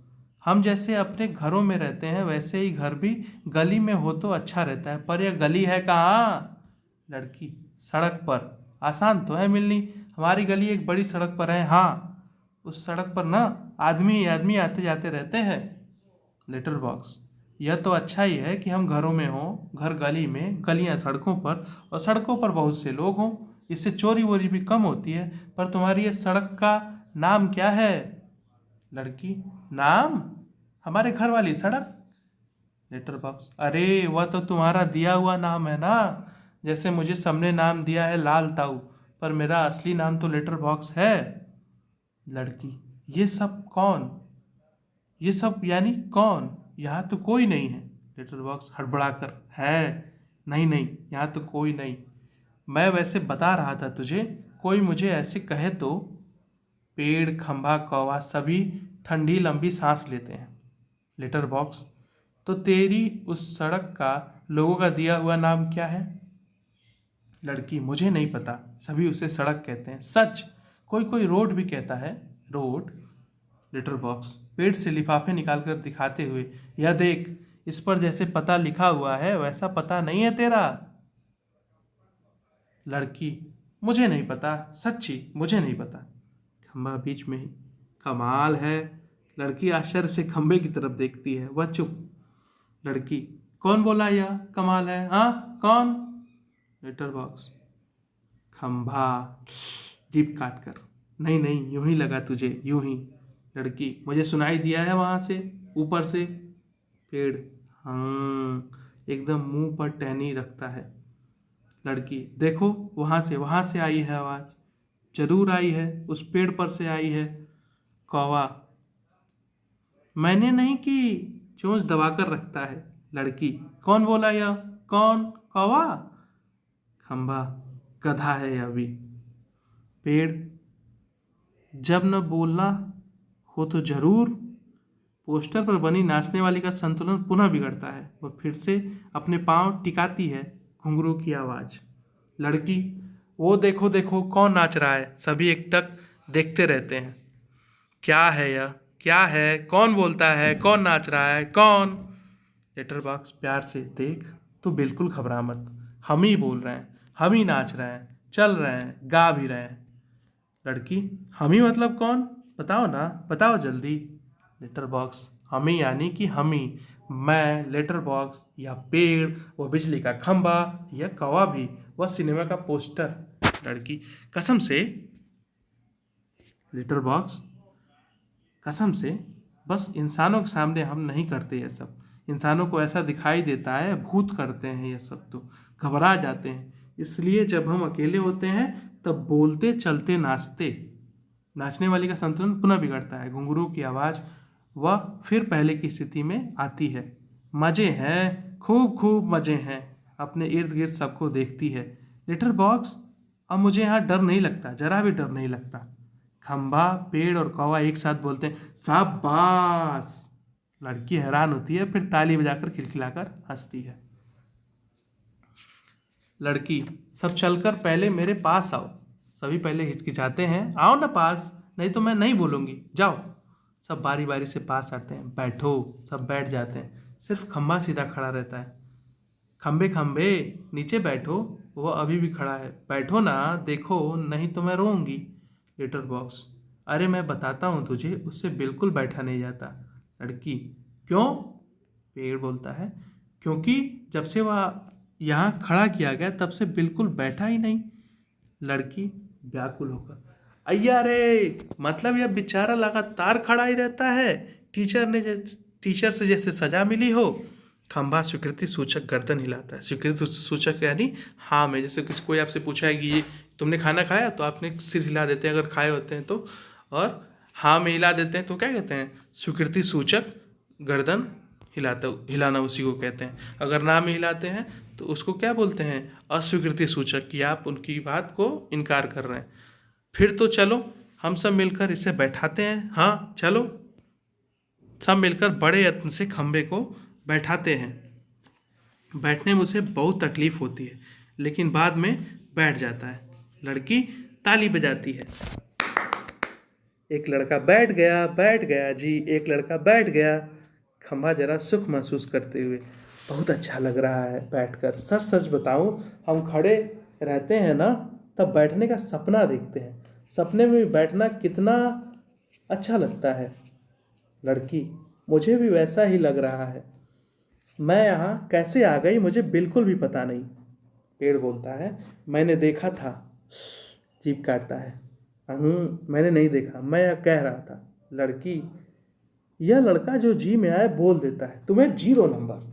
हम जैसे अपने घरों में रहते हैं वैसे ही घर भी गली में हो तो अच्छा रहता है, पर यह गली है कहाँ। लड़की, सड़क पर, आसान तो है मिलनी, हमारी गली एक बड़ी सड़क पर है, हाँ, उस सड़क पर ना आदमी ही आदमी आते जाते रहते हैं। लेटर बॉक्स, यह तो अच्छा ही है कि हम घरों में हों, घर गली में, गलियां सड़कों पर, और सड़कों पर बहुत से लोग हों, इससे चोरी वोरी भी कम होती है। पर तुम्हारी यह सड़क का नाम क्या है। लड़की, नाम, हमारे घर वाली सड़क। लेटर बॉक्स, अरे वह तो तुम्हारा दिया हुआ नाम है ना, जैसे मुझे सबने नाम दिया है लाल ताऊ, पर मेरा असली नाम तो लेटर बॉक्स है। लड़की, ये सब कौन, ये सब यानी कौन, यहाँ तो कोई नहीं है। लेटर बॉक्स हड़बड़ाकर, है, नहीं नहीं, यहाँ तो कोई नहीं, मैं वैसे बता रहा था तुझे, कोई मुझे ऐसे कहे तो। पेड़, खंभा, कौवा सभी ठंडी लंबी सांस लेते हैं। लेटर बॉक्स, तो तेरी उस सड़क का, लोगों का दिया हुआ नाम क्या है। लड़की, मुझे नहीं पता, सभी उसे सड़क कहते हैं। सच, कोई कोई रोड भी कहता है, रोड। लेटर बॉक्स पेड़ से लिफाफे निकालकर दिखाते हुए, यह देख, इस पर जैसे पता लिखा हुआ है वैसा पता नहीं है तेरा। लड़की, मुझे नहीं पता, सच्ची मुझे नहीं पता। खंबा बीच में ही, कमाल है। लड़की आश्चर्य से खंबे की तरफ देखती है, वह चुप। लड़की, कौन बोला यह कमाल है, हाँ, कौन। लेटर बॉक्स, खंभा, जीप काट कर, नहीं नहीं, यूं ही लगा तुझे, यूं ही। लड़की, मुझे सुनाई दिया है वहाँ से, ऊपर से। पेड़, हाँ, एकदम मुंह पर टहनी रखता है। लड़की, देखो वहाँ से आई है आवाज़, जरूर आई है, उस पेड़ पर से आई है। कौवा, मैंने नहीं की, चोंच दबाकर रखता है। लड़की, कौन बोला यह, कौन, कौवा? खंबा, गधा है यह भी। पेड़, जब न बोलना हो तो जरूर। पोस्टर पर बनी नाचने वाली का संतुलन पुनः बिगड़ता है, वह फिर से अपने पांव टिकाती है। घुंघरू की आवाज़। लड़की, वो देखो देखो कौन नाच रहा है, सभी एकटक देखते रहते हैं। क्या है यह, क्या है, कौन बोलता है, कौन नाच रहा है, कौन? लेटर बॉक्स प्यार से, देख, तू बिल्कुल घबरा मत, हम ही बोल रहे हैं, हम ही नाच रहे हैं, चल रहे हैं, गा भी रहे हैं। लड़की, हम ही मतलब कौन, बताओ ना, बताओ जल्दी। लेटर बॉक्स, हम ही यानी कि हम ही, मैं, लेटर बॉक्स, या पेड़, वो बिजली का खंभा, या कौवा भी, वह सिनेमा का पोस्टर। लड़की, कसम से। लेटर बॉक्स, कसम से, बस इंसानों के सामने हम नहीं करते ये सब। इंसानों को ऐसा दिखाई देता है, भूत करते हैं ये सब, तो घबरा जाते हैं। इसलिए जब हम अकेले होते हैं तब बोलते, चलते, नाचते। नाचने वाली का संतुलन पुनः बिगड़ता है। घुंघरू की आवाज़ वह फिर पहले की स्थिति में आती है। मज़े हैं, खूब खूब मज़े हैं। अपने इर्द गिर्द सबको देखती है। लेटर बॉक्स, अब मुझे यहाँ डर नहीं लगता, जरा भी डर नहीं लगता। खंभा, पेड़ और कौवा एक साथ बोलते हैं, शाबाश। लड़की हैरान होती है, फिर ताली बजाकर खिलखिलाकर हंसती है। लड़की, सब चलकर पहले मेरे पास आओ। सभी पहले हिचकिचाते हैं, आओ ना पास, नहीं तो मैं नहीं बोलूँगी, जाओ। सब बारी बारी से पास आते हैं। बैठो, सब बैठ जाते हैं। सिर्फ खंभा सीधा खड़ा रहता है। खंबे खंबे, नीचे बैठो, वो अभी भी खड़ा है, बैठो ना, देखो नहीं तो मैं रोऊंगी। लेटर बॉक्स, अरे मैं बताता हूँ तुझे, उससे बिल्कुल बैठा नहीं जाता। लड़की, क्यों? पेड़ बोलता है, क्योंकि जब से वह यहाँ खड़ा किया गया तब से बिल्कुल बैठा ही नहीं। लड़की व्याकुल होकर, अय्या रे, मतलब यह बेचारा लगातार खड़ा ही रहता है, टीचर से जैसे सजा मिली हो। खंभा स्वीकृति सूचक गर्दन हिलाता है। स्वीकृति सूचक यानी हाँ में, जैसे किसी कोई आपसे पूछा है कि ये तुमने खाना खाया, तो आपने सिर हिला देते हैं अगर खाए होते हैं तो, और हाँ में हिला देते हैं तो क्या कहते हैं, स्वीकृति सूचक गर्दन हिलाना उसी को कहते हैं। अगर ना में हिलाते हैं तो उसको क्या बोलते हैं, अस्वीकृति सूचक, कि आप उनकी बात को इनकार कर रहे हैं। फिर तो चलो हम सब मिलकर इसे बैठाते हैं, हाँ चलो। सब मिलकर बड़े यत्न से खंबे को बैठाते हैं। बैठने में उसे बहुत तकलीफ होती है, लेकिन बाद में बैठ जाता है। लड़की ताली बजाती है, एक लड़का बैठ गया जी, एक लड़का बैठ गया। खंभा जरा सुख महसूस करते हुए, बहुत अच्छा लग रहा है बैठकर, सच सच बताऊं, हम खड़े रहते हैं ना तब बैठने का सपना देखते हैं, सपने में भी बैठना कितना अच्छा लगता है। लड़की, मुझे भी वैसा ही लग रहा है, मैं यहाँ कैसे आ गई मुझे बिल्कुल भी पता नहीं। पेड़ बोलता है, मैंने देखा था। जीभ काटता है, मैंने नहीं देखा, मैं यह कह रहा था। लड़की, यह लड़का जो जी में आए बोल देता है, तुम्हें 0 नंबर।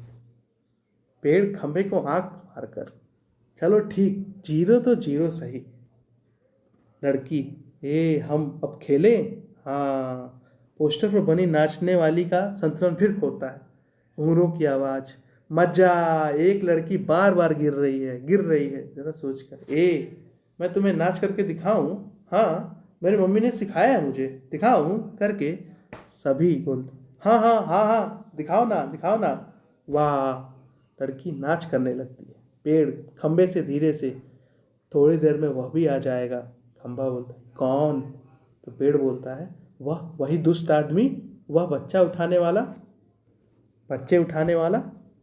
पेड़ खंबे को आंख मारकर, चलो ठीक, 0 तो 0 सही। लड़की, हम अब खेलें? हाँ। पोस्टर पर बनी नाचने वाली का संतुलन फिर खोता है। घुंघरू की आवाज़, मजा, एक लड़की बार बार गिर रही है, जरा सोच कर। मैं तुम्हें नाच करके दिखाऊं? हाँ, मेरी मम्मी ने सिखाया है मुझे, दिखाऊं करके? सभी बोलते, हाँ हाँ हाँ हाँ, दिखाओ ना, दिखाओ ना। वाह, लड़की नाच करने लगती है। पेड़ खंबे से धीरे से, थोड़ी देर में वह भी आ जाएगा। खंबा बोलता है, कौन? तो पेड़ बोलता है, वही दुष्ट आदमी, वह बच्चे उठाने वाला।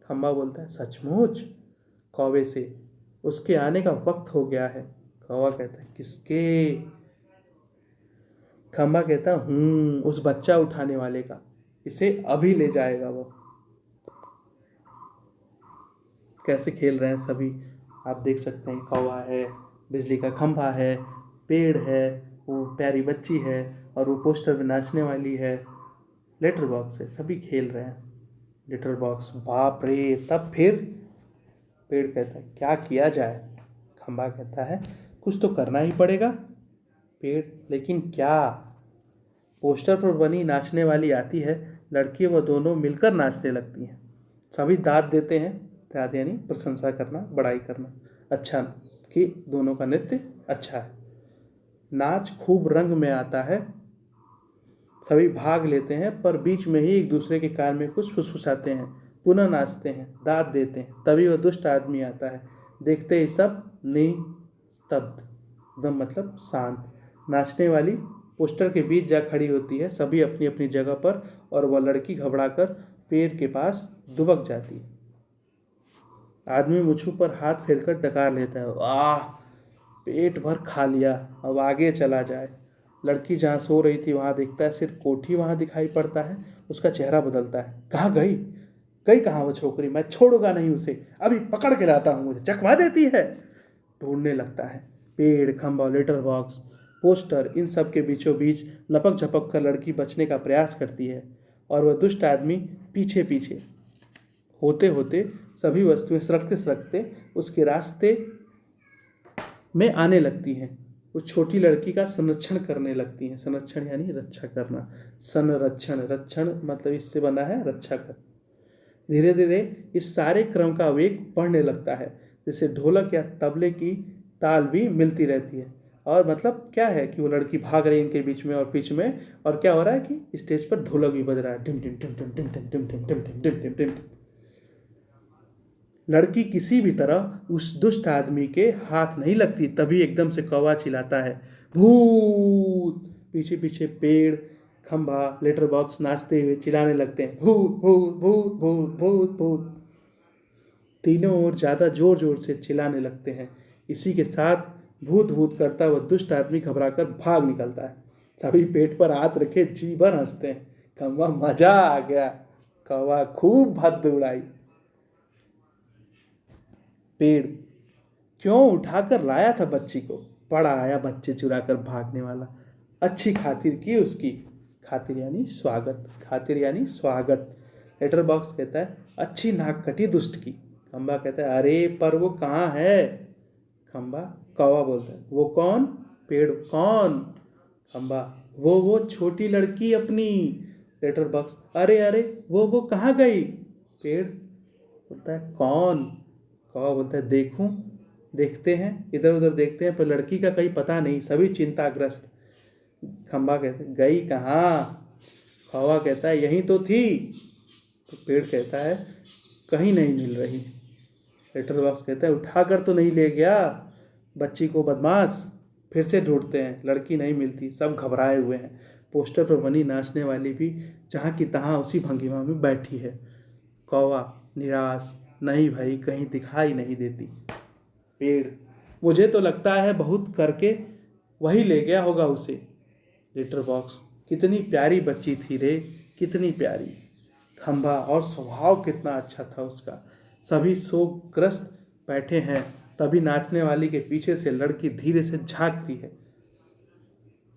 खंबा बोलता है, सचमुच? कौवे से, उसके आने का वक्त हो गया है। कौवा कहता है, किसके? खंबा कहता है, उस बच्चा उठाने वाले का, इसे अभी ले जाएगा वो। कैसे खेल रहे हैं सभी, आप देख सकते हैं। कौवा है, बिजली का खंभा है, पेड़ है, वो प्यारी बच्ची है, और वो पोस्टर में नाचने वाली है, लेटर बॉक्स है, सभी खेल रहे हैं। लेटर बॉक्स, बाप रे। तब फिर पेड़ कहता है क्या किया जाए। खंबा कहता है कुछ तो करना ही पड़ेगा। पेड़, लेकिन क्या। पोस्टर पर बनी नाचने वाली आती है, लड़की व दोनों मिलकर नाचने लगती हैं। सभी दाद देते हैं। दाद यानी प्रशंसा करना, बड़ाई करना, अच्छा कि दोनों का नृत्य अच्छा है। नाच खूब रंग में आता है। सभी भाग लेते हैं, पर बीच में ही एक दूसरे के कान में कुछ फुसफुसाते हैं। पुनः नाचते हैं, दाद देते हैं। तभी वह दुष्ट आदमी आता है। देखते ही सब निस्तब्ध, एकदम मतलब शांत। नाचने वाली पोस्टर के बीच जा खड़ी होती है, सभी अपनी अपनी जगह पर, और वह लड़की घबराकर पेड़ के पास दुबक जाती है। आदमी मुछू पर हाथ फेरकर डकार लेता है, आह, पेट भर खा लिया, अब आगे चला जाए। लड़की जहाँ सो रही थी वहाँ देखता है, सिर्फ कोठी वहाँ दिखाई पड़ता है। उसका चेहरा बदलता है। कहाँ गई, गई कहाँ वो छोकरी, मैं छोड़ूंगा नहीं उसे, अभी पकड़ के लाता हूँ, मुझे चकवा देती है। ढूंढने लगता है। पेड़, खंभा, लेटर बॉक्स, पोस्टर, इन सब के बीचों बीच लपक झपक कर लड़की बचने का प्रयास करती है, और वह दुष्ट आदमी पीछे पीछे। होते होते सभी वस्तुएं सरकते सरकते उसके रास्ते में आने लगती हैं। उस छोटी लड़की का संरक्षण करने लगती हैं। संरक्षण यानी रक्षा करना। संरक्षण, रक्षण मतलब इससे बना है रक्षा कर। धीरे धीरे इस सारे क्रम का वेग बढ़ने लगता है, जैसे ढोलक या तबले की ताल भी मिलती रहती है। और मतलब क्या है कि वो लड़की भाग रही है इनके बीच में और बीच में, और क्या हो रहा है कि स्टेज पर ढोलक भी बज रहा है, टिम टिम टिम टिम टिम टिम टिम टिम टिम टिम टिम टिम टिम। लड़की किसी भी तरह उस दुष्ट आदमी के हाथ नहीं लगती। तभी एकदम से कौवा चिल्लाता है, भूत। पीछे पीछे पेड़, खंभा, लेटर बॉक्स नाचते हुए चिल्लाने लगते हैं, भूत भूत भूत भूत भूत भूत। तीनों ओर ज़्यादा जोर जोर से चिल्लाने लगते हैं। इसी के साथ भूत भूत करता हुआ दुष्ट आदमी घबराकर भाग निकलता है। सभी पेट पर हाथ रखे जी भर हंसते हैं। खंभा, मजा आ गया। कौवा, खूब हद उड़ाई। पेड़, क्यों उठाकर लाया था बच्ची को, पड़ा आया बच्चे चुरा कर भागने वाला। अच्छी खातिर की उसकी। खातिर यानी स्वागत, खातिर यानी स्वागत। लेटर बॉक्स कहता है अच्छी नाक कटी दुष्ट की। खंबा कहता है अरे पर वो कहाँ है। खंबा, कौवा बोलता है वो कौन। पेड़, कौन। खंबा, वो छोटी लड़की अपनी। लेटर बॉक्स, अरे अरे वो कहाँ गई। पेड़ बोलता है कौन। कौवा बोलता है देखूं। देखते हैं, इधर उधर देखते हैं, पर लड़की का कहीं पता नहीं, सभी चिंताग्रस्त। खंबा कहते हैं गई कहाँ। कौवा कहता है यहीं तो थी। तो पेड़ कहता है कहीं नहीं मिल रही। लेटर बॉक्स कहता है उठाकर तो नहीं ले गया बच्ची को बदमाश। फिर से ढूंढते हैं, लड़की नहीं मिलती, सब घबराए हुए हैं। पोस्टर पर बनी नाचने वाली भी जहाँ की तहाँ उसी भंगिमा में बैठी है। कौवा निराश, नहीं भाई, कहीं दिखाई नहीं देती। पेड़, मुझे तो लगता है बहुत करके वही ले गया होगा उसे। लेटर बॉक्स, कितनी प्यारी बच्ची थी रे, कितनी प्यारी। खंभा, और स्वभाव कितना अच्छा था उसका। सभी शोकग्रस्त बैठे हैं। तभी नाचने वाली के पीछे से लड़की धीरे से झांकती है।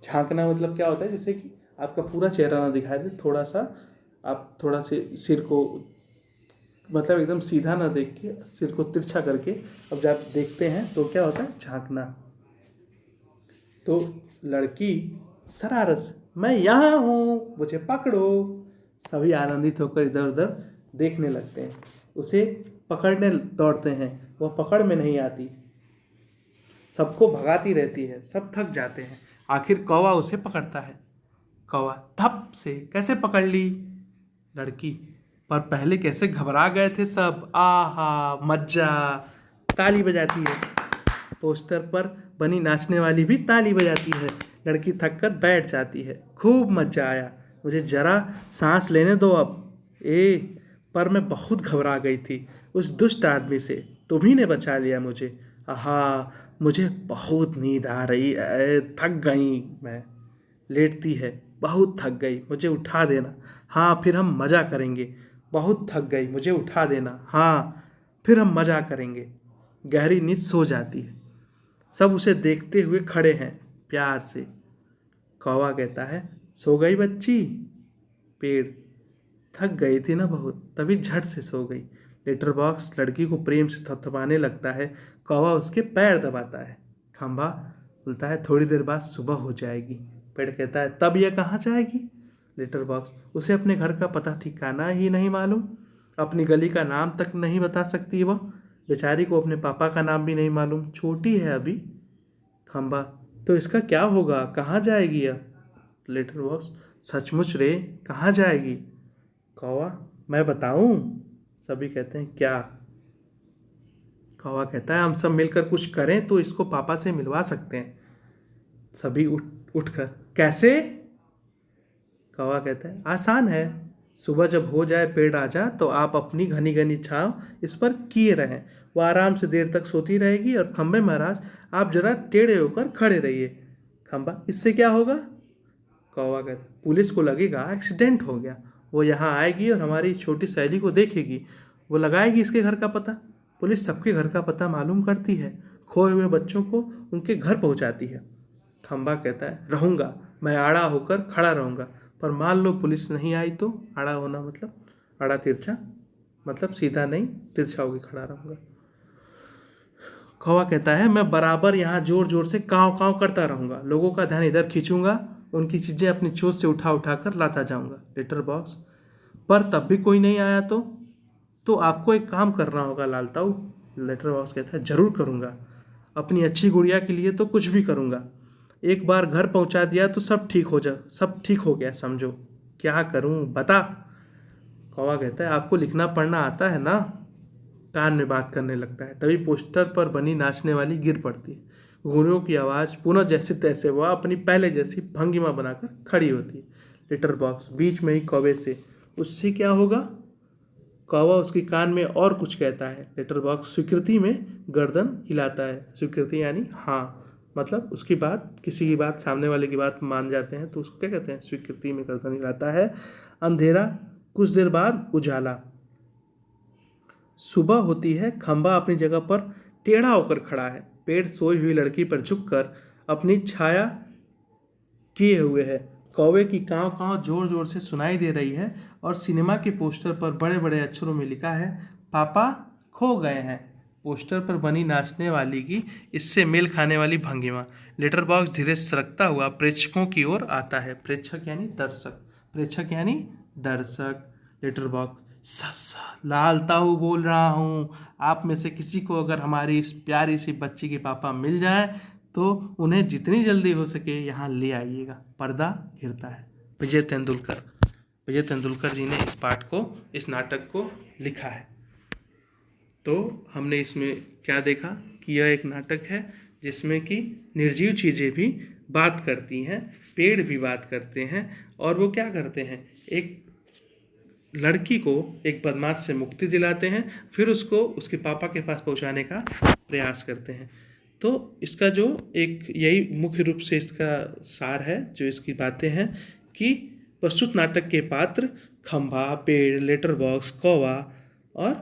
झांकना मतलब क्या होता है, जैसे कि आपका पूरा चेहरा ना दिखाई दे, थोड़ा सा आप थोड़ा से सिर को मतलब एकदम सीधा ना देख के सिर को तिरछा करके अब जब देखते हैं तो क्या होता है, झांकना। तो लड़की शरारत से, मैं यहाँ हूँ, मुझे पकड़ो। सभी आनंदित होकर इधर उधर देखने लगते हैं, उसे पकड़ने दौड़ते हैं। वह पकड़ में नहीं आती, सबको भगाती रहती है, सब थक जाते हैं। आखिर कौवा उसे पकड़ता है। कौवा धप से कैसे पकड़ ली लड़की, पर पहले कैसे घबरा गए थे सब। आहा मज्जा। ताली बजाती है। पोस्टर पर बनी नाचने वाली भी ताली बजाती है। लड़की थक कर बैठ जाती है। खूब मजा आया, मुझे जरा सांस लेने दो अब। पर मैं बहुत घबरा गई थी उस दुष्ट आदमी से, तुम्ही ने बचा लिया मुझे। आहा, मुझे बहुत नींद आ रही है, थक गई मैं। लेटती है, बहुत थक गई, मुझे उठा देना। हाँ फिर हम मज़ा करेंगे। बहुत थक गई, मुझे उठा देना। हाँ फिर हम मज़ा करेंगे। गहरी नींद सो जाती है। सब उसे देखते हुए खड़े हैं प्यार से। कौवा कहता है सो गई बच्ची। पेड़ थक गई थी ना बहुत, तभी झट से सो गई। लेटर बॉक्स लड़की को प्रेम से थपथपाने लगता है। कौवा उसके पैर दबाता है। खंभा बोलता है थोड़ी देर बाद सुबह हो जाएगी। पेड़ कहता है तब यह कहाँ जाएगी। लेटर बॉक्स उसे अपने घर का पता ठिकाना ही नहीं मालूम, अपनी गली का नाम तक नहीं बता सकती वह। बेचारी को अपने पापा का नाम भी नहीं मालूम, छोटी है अभी। खंभा तो इसका क्या होगा, कहाँ जाएगी यह। लेटर बॉक्स सचमुच रे, कहाँ जाएगी। कौवा मैं बताऊं। सभी कहते हैं क्या। कौवा कहता है हम सब मिलकर कुछ करें तो इसको पापा से मिलवा सकते हैं। सभी उठकर कैसे। कौवा कहता है आसान है, सुबह जब हो जाए पेड़ आ जा तो आप अपनी घनी घनी छांव इस पर किए रहें, वो आराम से देर तक सोती रहेगी और खंबे महाराज आप जरा टेढ़े होकर खड़े रहिए। खंबा इससे क्या होगा। कौवा कहता पुलिस को लगेगा एक्सीडेंट हो गया, वो यहाँ आएगी और हमारी छोटी सहेली को देखेगी, वो लगाएगी इसके घर का पता। पुलिस सबके घर का पता मालूम करती है, खोए हुए बच्चों को उनके घर पहुँचाती है। खंबा कहता है रहूँगा, मैं आड़ा होकर खड़ा रहूँगा, पर मान लो पुलिस नहीं आई तो। आड़ा होना मतलब आड़ा तिरछा, मतलब सीधा नहीं, तिरछा होकर खड़ा रहूँगा। कौवा कहता है मैं बराबर यहाँ जोर जोर से काँव काँव करता रहूँगा, लोगों का ध्यान इधर खींचूंगा, उनकी चीज़ें अपनी चोट से उठा उठा कर लाता जाऊँगा। लेटर बॉक्स पर तब भी कोई नहीं आया तो आपको एक काम करना होगा लालताऊ। लेटर बॉक्स कहता है जरूर करूँगा, अपनी अच्छी गुड़िया के लिए तो कुछ भी करूँगा। एक बार घर पहुँचा दिया तो सब ठीक हो गया समझो। क्या करूँ बता। कौवा कहता है आपको लिखना पढ़ना आता है ना। कान में बात करने लगता है। तभी पोस्टर पर बनी नाचने वाली गिर पड़ती है। घुंघरूओं की आवाज़ पुनः जैसे तैसे वह अपनी पहले जैसी भंगिमा बनाकर खड़ी होती है। लेटर बॉक्स बीच में ही कौवे से उससे क्या होगा। कौवा उसके कान में और कुछ कहता है। लेटर बॉक्स स्वीकृति में गर्दन हिलाता है। स्वीकृति यानी हाँ, मतलब उसकी बात, किसी की बात, सामने वाले की बात मान जाते हैं तो उसको क्या कहते हैं, स्वीकृति में गर्दन हिलाता है। अंधेरा, कुछ देर बाद उजाला। सुबह होती है। खंबा अपनी जगह पर टेढ़ा होकर खड़ा है। पेड़ सोई हुई लड़की पर झुककर अपनी छाया किए हुए है। कौवे की काँव काँव जोर जोर से सुनाई दे रही है और सिनेमा के पोस्टर पर बड़े बड़े अक्षरों में लिखा है पापा खो गए हैं। पोस्टर पर बनी नाचने वाली की इससे मेल खाने वाली भंगिमा। लेटर बॉक्स धीरे सरकता हुआ प्रेक्षकों की ओर आता है। प्रेक्षक यानी दर्शक, प्रेक्षक यानी दर्शक। लेटर बॉक्स लालताऊ बोल रहा हूँ, आप में से किसी को अगर हमारी इस प्यारी सी बच्ची के पापा मिल जाएं तो उन्हें जितनी जल्दी हो सके यहाँ ले आइएगा। पर्दा घिरता है। विजय तेंदुलकर जी ने इस पाठ को, इस नाटक को लिखा है। तो हमने इसमें क्या देखा कि यह एक नाटक है जिसमें कि निर्जीव चीज़ें भी बात करती हैं, पेड़ भी बात करते हैं, और वो क्या करते हैं, एक लड़की को एक बदमाश से मुक्ति दिलाते हैं, फिर उसको उसके पापा के पास पहुंचाने का प्रयास करते हैं। तो इसका जो एक यही मुख्य रूप से इसका सार है, जो इसकी बातें हैं कि प्रस्तुत नाटक के पात्र खंभा, पेड़, लेटर बॉक्स, कौवा और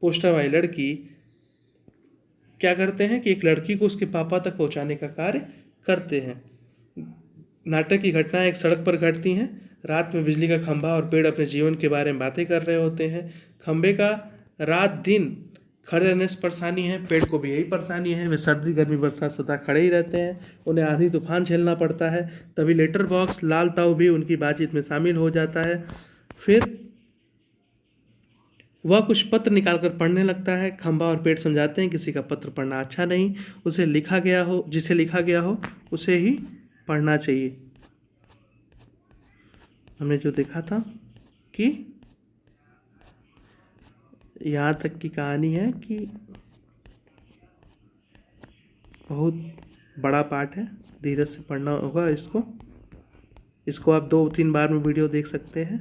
पोस्टर वाली लड़की क्या करते हैं कि एक लड़की को उसके पापा तक पहुंचाने का कार्य करते हैं। नाटक की घटनाएं एक सड़क पर घटती हैं। रात में बिजली का खंभा और पेड़ अपने जीवन के बारे में बातें कर रहे होते हैं। खंभे का रात दिन खड़े रहने से परेशानी है, पेड़ को भी यही परेशानी है, वे सर्दी गर्मी बरसात सदा खड़े ही रहते हैं, उन्हें आंधी तूफान झेलना पड़ता है। तभी लेटर बॉक्स लालताऊ भी उनकी बातचीत में शामिल हो जाता है। फिर वह कुछ पत्र निकालकर पढ़ने लगता है। खंभा और पेड़ समझाते हैं किसी का पत्र पढ़ना अच्छा नहीं, जिसे लिखा गया हो उसे ही पढ़ना चाहिए। हमने जो देखा था कि यहाँ तक की कहानी है कि बहुत बड़ा पाठ है, धीरे से पढ़ना होगा इसको आप 2-3 बार में वीडियो देख सकते हैं।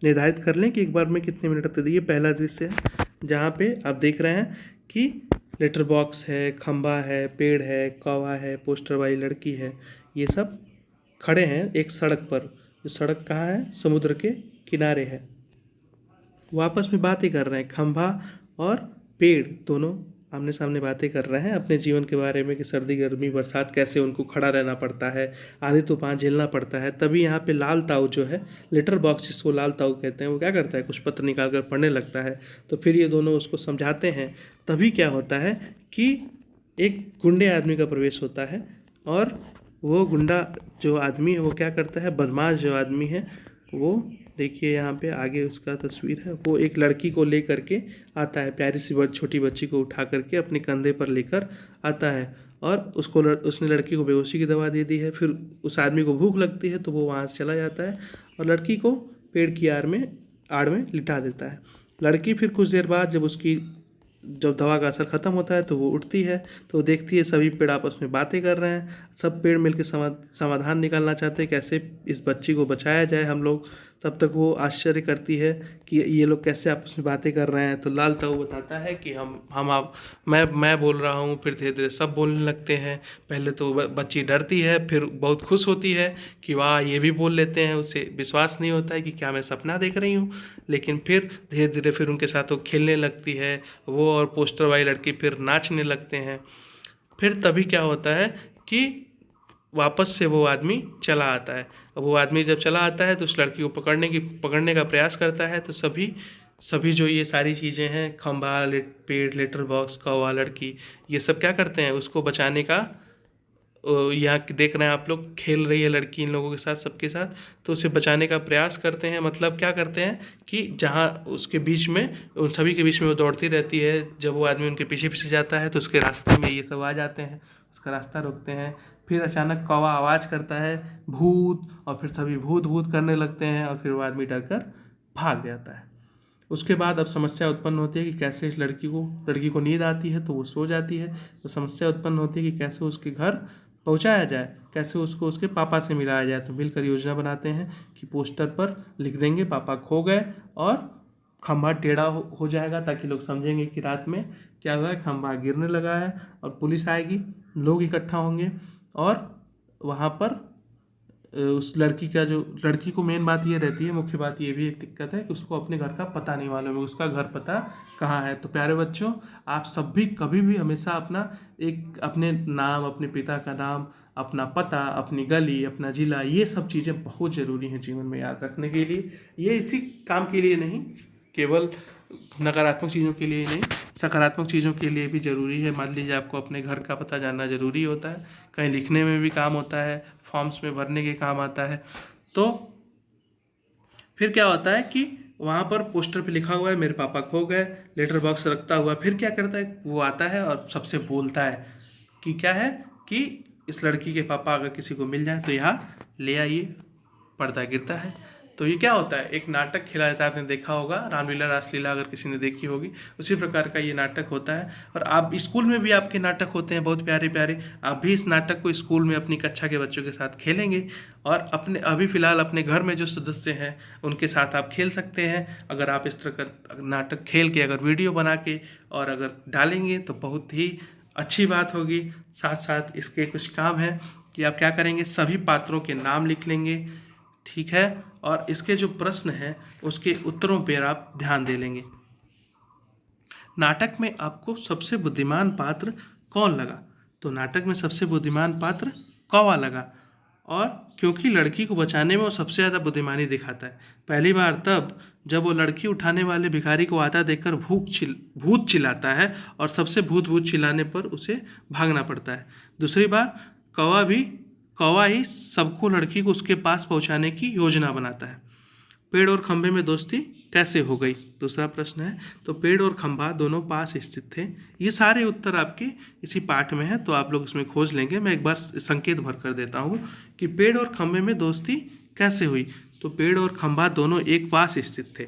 निर्धारित कर लें कि एक बार में कितने मिनट लगते हैं। ये पहला दृश्य है जहाँ पे आप देख रहे हैं कि लेटर बॉक्स है, खंबा है, पेड़ है, कौवा है, पोस्टर वाली लड़की है, ये सब खड़े हैं एक सड़क पर। जो सड़क कहाँ है, समुद्र के किनारे है। वो आपस में बातें कर रहे हैं, खंभा और पेड़ दोनों आमने सामने बातें कर रहे हैं अपने जीवन के बारे में कि सर्दी गर्मी बरसात कैसे उनको खड़ा रहना पड़ता है, आंधी तूफान झेलना पड़ता है। तभी यहाँ पे लाल ताऊ जो है, लेटर बॉक्स जिसको लाल ताऊ कहते हैं, वो क्या करता है, कुछ पत्र निकाल कर पढ़ने लगता है। तो फिर ये दोनों उसको समझाते हैं। तभी क्या होता है कि एक गुंडे आदमी का प्रवेश होता है, और वो गुंडा जो आदमी है वो क्या करता है, बदमाश जो आदमी है वो, देखिए यहाँ पे आगे उसका तस्वीर है, वो एक लड़की को ले करके आता है, प्यारी सी छोटी बच्ची को उठा करके अपने कंधे पर लेकर आता है, और उसने लड़की को बेहोशी की दवा दे दी है। फिर उस आदमी को भूख लगती है तो वो वहाँ से चला जाता है और लड़की को पेड़ की आड़ में लिटा देता है। लड़की फिर कुछ देर बाद जब दवा का असर ख़त्म होता है तो वो उठती है, तो वो देखती है सभी पेड़ आपस में बातें कर रहे हैं, सब पेड़ मिलकर समाधान निकालना चाहते हैं कैसे इस बच्ची को बचाया जाए हम लोग। तब तक वो आश्चर्य करती है कि ये लोग कैसे आपस में बातें कर रहे हैं। तो लाल ताऊ बताता है कि हम आप मैं बोल रहा हूँ, फिर धीरे धीरे सब बोलने लगते हैं। पहले तो बच्ची डरती है, फिर बहुत खुश होती है कि वाह ये भी बोल लेते हैं, उसे विश्वास नहीं होता है कि क्या मैं सपना देख रही हूँ। लेकिन फिर धीरे धीरे फिर उनके साथ वो खेलने लगती है, वो और पोस्टर वाली लड़की फिर नाचने लगते हैं। फिर तभी क्या होता है कि वापस से वो आदमी चला आता है। अब वो आदमी जब चला आता है तो उस लड़की को पकड़ने का प्रयास करता है। तो सभी सभी जो ये सारी चीज़ें हैं, खंभा, पेड़, लेटर बॉक्स, कौवा, लड़की, ये सब क्या करते हैं, उसको बचाने का, यहाँ देख रहे हैं आप लोग, खेल रही है लड़की इन लोगों के साथ, सबके साथ, तो उसे बचाने का प्रयास करते हैं। मतलब क्या करते हैं कि जहाँ उसके बीच में, उन सभी के बीच में वो दौड़ती रहती है। जब वो आदमी उनके पीछे पीछे जाता है तो उसके रास्ते में ये सब आ जाते हैं, उसका रास्ता रोकते हैं। फिर अचानक कौवा आवाज़ करता है भूत, और फिर सभी भूत भूत करने लगते हैं, और फिर वो आदमी डर कर भाग जाता है। उसके बाद अब समस्या उत्पन्न होती है कि कैसे इस लड़की को नींद आती है तो वो सो जाती है। तो समस्या उत्पन्न होती है कि कैसे उसके घर पहुंचाया जाए, कैसे उसको उसके पापा से मिलाया जाए। तो मिलकर योजना बनाते हैं कि पोस्टर पर लिख देंगे पापा खो गए, और खंभा टेढ़ा हो जाएगा ताकि लोग समझेंगे कि रात में क्या हुआ है, खंभा गिरने लगा है, और पुलिस आएगी, लोग इकट्ठा होंगे, और वहाँ पर उस लड़की को मेन बात ये रहती है, मुख्य बात ये भी एक दिक्कत है कि उसको अपने घर का पता नहीं मालूम है, उसका घर पता कहाँ है। तो प्यारे बच्चों, आप सब भी कभी भी हमेशा अपने नाम, अपने पिता का नाम, अपना पता, अपनी गली, अपना ज़िला, ये सब चीज़ें बहुत ज़रूरी हैं जीवन में याद रखने के लिए। ये इसी काम के लिए नहीं, केवल नकारात्मक चीज़ों के लिए नहीं, सकारात्मक चीज़ों के लिए भी ज़रूरी है। मान लीजिए आपको अपने घर का पता जानना ज़रूरी होता है, कहीं लिखने में भी काम होता है, फॉर्म्स में भरने के काम आता है। तो फिर क्या होता है कि वहाँ पर पोस्टर पे लिखा हुआ है मेरे पापा खो गए, लेटर बॉक्स रखता हुआ फिर क्या करता है, वो आता है और सबसे बोलता है कि क्या है कि इस लड़की के पापा अगर किसी को मिल जाए तो यहाँ ले आइए। पर्दा गिरता है। तो ये क्या होता है, एक नाटक खेला जाता है, आपने देखा होगा रामलीला रासलीला, अगर किसी ने देखी होगी, उसी प्रकार का ये नाटक होता है। और आप स्कूल में भी आपके नाटक होते हैं बहुत प्यारे प्यारे, आप भी इस नाटक को स्कूल में अपनी कक्षा के बच्चों के साथ खेलेंगे, और अपने अभी फ़िलहाल अपने घर में जो सदस्य हैं उनके साथ आप खेल सकते हैं। अगर आप इस तरह का नाटक खेल के अगर वीडियो बना के और अगर डालेंगे तो बहुत ही अच्छी बात होगी। साथ साथ इसके कुछ काम है कि आप क्या करेंगे, सभी पात्रों के नाम लिख लेंगे, ठीक है, और इसके जो प्रश्न हैं उसके उत्तरों पर आप ध्यान दे लेंगे। नाटक में आपको सबसे बुद्धिमान पात्र कौन लगा, तो नाटक में सबसे बुद्धिमान पात्र कौवा लगा, और क्योंकि लड़की को बचाने में वो सबसे ज़्यादा बुद्धिमानी दिखाता है। पहली बार तब जब वो लड़की उठाने वाले भिखारी को आता देखकर भूत चिल्लाता है, और सबसे भूत चिल्लाने पर उसे भागना पड़ता है। दूसरी बार कौवा ही सबको लड़की को उसके पास पहुंचाने की योजना बनाता है। पेड़ और खंभे में दोस्ती कैसे हो गई, दूसरा प्रश्न है। तो पेड़ और खंभा दोनों पास स्थित थे। ये सारे उत्तर आपके इसी पाठ में है, तो आप लोग इसमें खोज लेंगे। मैं एक बार संकेत भर कर देता हूँ कि पेड़ और खंभे में दोस्ती कैसे हुई। तो पेड़ और खंभा दोनों एक पास स्थित थे।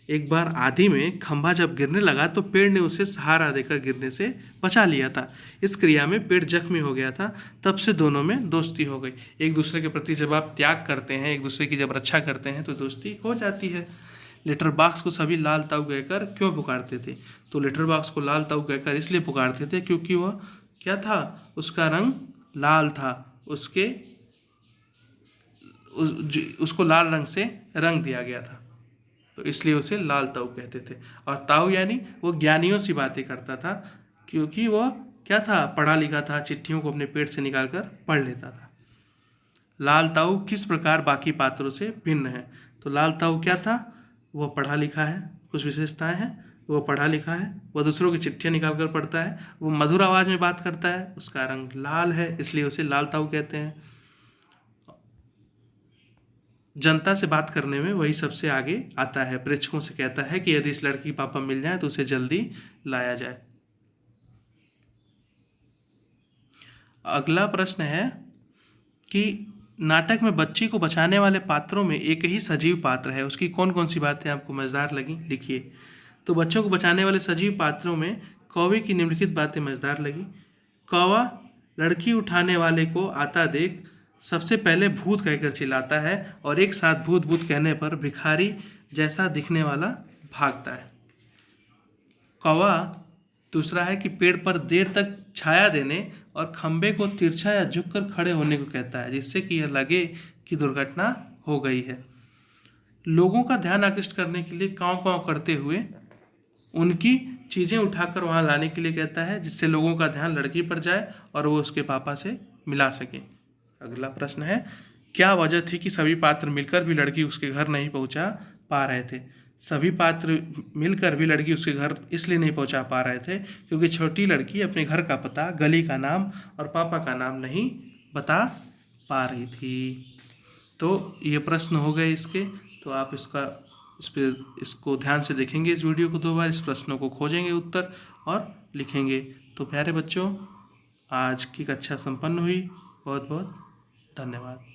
एक बार आधी में खंभा जब गिरने लगा तो पेड़ ने उसे सहारा देकर गिरने से बचा लिया था। इस क्रिया में पेड़ जख्मी हो गया था, तब से दोनों में दोस्ती हो गई। एक दूसरे के प्रति जब आप त्याग करते हैं, एक दूसरे की जब रक्षा करते हैं तो दोस्ती हो जाती है। लेटर बॉक्स को सभी लाल ताऊ कहकर क्यों पुकारते थे, तो लेटर बॉक्स को लाल ताऊ कहकर इसलिए पुकारते थे क्योंकि वह क्या था, उसका रंग लाल था, उसको लाल रंग से रंग दिया गया था, तो इसलिए उसे लाल ताऊ कहते थे। और ताऊ यानी वो ज्ञानियों से बातें करता था, क्योंकि वह क्या था, पढ़ा लिखा था, चिट्ठियों को अपने पेट से निकालकर पढ़ लेता था। लाल ताऊ किस प्रकार बाकी पात्रों से भिन्न है? तो लाल ताऊ क्या था, वह पढ़ा लिखा है, कुछ विशेषताएं हैं, वह पढ़ा लिखा है, वह दूसरों की चिट्ठियाँ निकाल कर पढ़ता है, वो मधुर आवाज़ में बात करता है, उसका रंग लाल है इसलिए उसे लाल ताऊ कहते हैं। जनता से बात करने में वही सबसे आगे आता है, प्रेक्षकों से कहता है कि यदि इस लड़की के पापा मिल जाए तो उसे जल्दी लाया जाए। अगला प्रश्न है कि नाटक में बच्ची को बचाने वाले पात्रों में एक ही सजीव पात्र है, उसकी कौन कौन सी बातें आपको मज़ेदार लगी, लिखिए। तो बच्चों को बचाने वाले सजीव पात्रों में कौवे की निम्नलिखित बातें मज़ेदार लगी। कौवा लड़की उठाने वाले को आता देख सबसे पहले भूत कहकर चिल्लाता है और एक साथ भूत भूत कहने पर भिखारी जैसा दिखने वाला भागता है। कौवा दूसरा है कि पेड़ पर देर तक छाया देने और खंबे को तिरछा या झुककर खड़े होने को कहता है, जिससे कि यह लगे कि दुर्घटना हो गई है। लोगों का ध्यान आकृष्ट करने के लिए काँव काँव करते हुए उनकी चीज़ें उठाकर वहाँ लाने के लिए कहता है, जिससे लोगों का ध्यान लड़की पर जाए और वो उसके पापा से मिला सके। अगला प्रश्न है, क्या वजह थी कि सभी पात्र मिलकर भी लड़की उसके घर नहीं पहुँचा पा रहे थे? सभी पात्र मिलकर भी लड़की उसके घर इसलिए नहीं पहुँचा पा रहे थे क्योंकि छोटी लड़की अपने घर का पता, गली का नाम और पापा का नाम नहीं बता पा रही थी। तो ये प्रश्न हो गए इसके। तो आप इसको ध्यान से देखेंगे, इस वीडियो को 2 बार, इस प्रश्नों को खोजेंगे उत्तर और लिखेंगे। तो प्यारे बच्चों, आज की कक्षा संपन्न हुई। बहुत बहुत धन्यवाद।